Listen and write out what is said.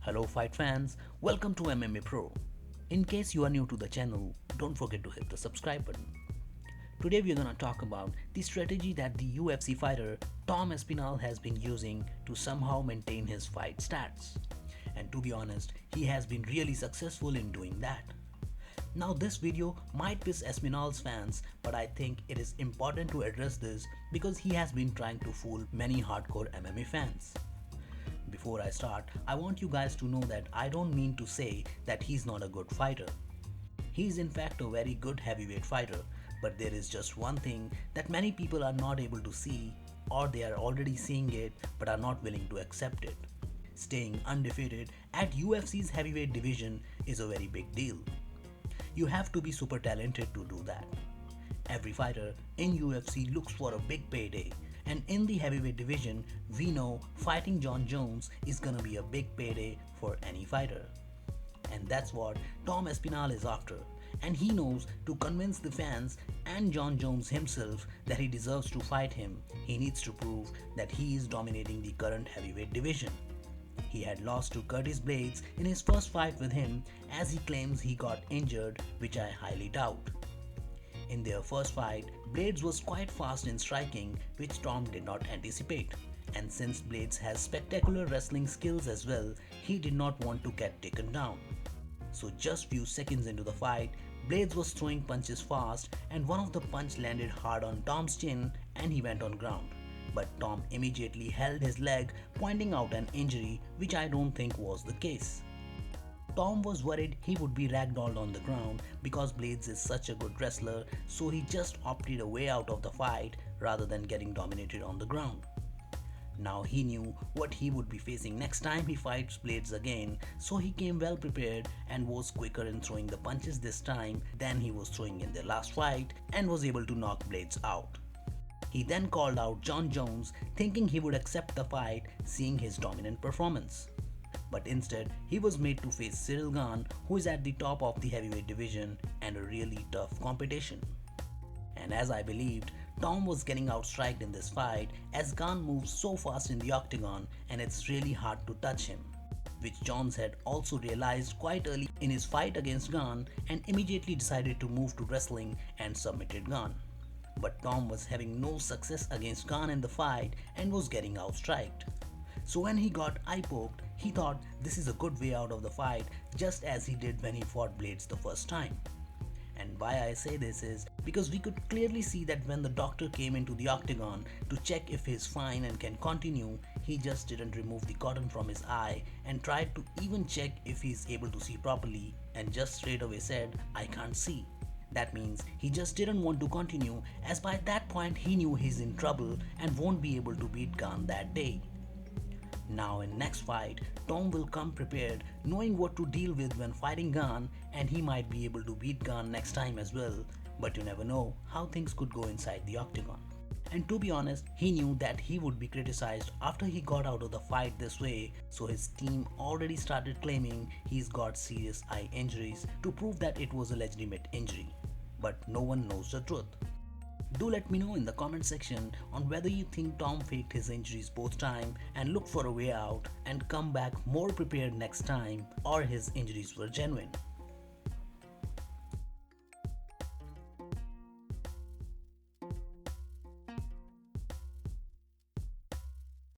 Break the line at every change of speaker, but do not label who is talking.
Hello fight fans, welcome to MMA Pro. In case you are new to the channel, don't forget to hit the subscribe button. Today we are gonna talk about the strategy that the UFC fighter Tom Aspinall has been using to somehow maintain his fight stats. And to be honest, he has been really successful in doing that. Now this video might piss Aspinall's fans, but I think it is important to address this because he has been trying to fool many hardcore MMA fans. Before I start, I want you guys to know that I don't mean to say that he's not a good fighter. He is in fact a very good heavyweight fighter, but there is just one thing that many people are not able to see, or they are already seeing it but are not willing to accept it. Staying undefeated at UFC's heavyweight division is a very big deal. You have to be super talented to do that. Every fighter in UFC looks for a big payday, and in the heavyweight division, we know fighting Jon Jones is gonna be a big payday for any fighter. And that's what Tom Aspinall is after, and he knows to convince the fans and Jon Jones himself that he deserves to fight him, he needs to prove that he is dominating the current heavyweight division. He had lost to Curtis Blaydes in his first fight with him, as he claims he got injured, which I highly doubt. In their first fight, Blaydes was quite fast in striking, which Tom did not anticipate. And since Blaydes has spectacular wrestling skills as well, he did not want to get taken down. So just few seconds into the fight, Blaydes was throwing punches fast, and one of the punch landed hard on Tom's chin and he went on ground. But Tom immediately held his leg, pointing out an injury, which I don't think was the case. Tom was worried he would be ragdolled on the ground because Blaydes is such a good wrestler, so he just opted a way out of the fight rather than getting dominated on the ground. Now he knew what he would be facing next time he fights Blaydes again, so he came well prepared and was quicker in throwing the punches this time than he was throwing in their last fight, and was able to knock Blaydes out. He then called out Jon Jones, thinking he would accept the fight seeing his dominant performance. But instead, he was made to face Ciryl Gane, who is at the top of the heavyweight division and a really tough competition. And as I believed, Tom was getting outstriked in this fight, as Gane moves so fast in the octagon and it's really hard to touch him, which Jones had also realized quite early in his fight against Gane, and immediately decided to move to wrestling and submitted Gane. But Tom was having no success against Gane in the fight and was getting outstriked. So when he got eye-poked, he thought this is a good way out of the fight, just as he did when he fought Blaydes the first time. And why I say this is because we could clearly see that when the doctor came into the octagon to check if he's fine and can continue, he just didn't remove the cotton from his eye and tried to even check if he's able to see properly, and just straight away said, "I can't see." That means he just didn't want to continue, as by that point he knew he's in trouble and won't be able to beat Gane that day. Now in next fight, Tom will come prepared, knowing what to deal with when fighting Gane, and he might be able to beat Gane next time as well, but you never know how things could go inside the octagon. And to be honest, he knew that he would be criticized after he got out of the fight this way, so his team already started claiming he's got serious eye injuries to prove that it was a legitimate injury. But no one knows the truth. Do let me know in the comment section on whether you think Tom faked his injuries both time and looked for a way out and come back more prepared next time, or his injuries were genuine.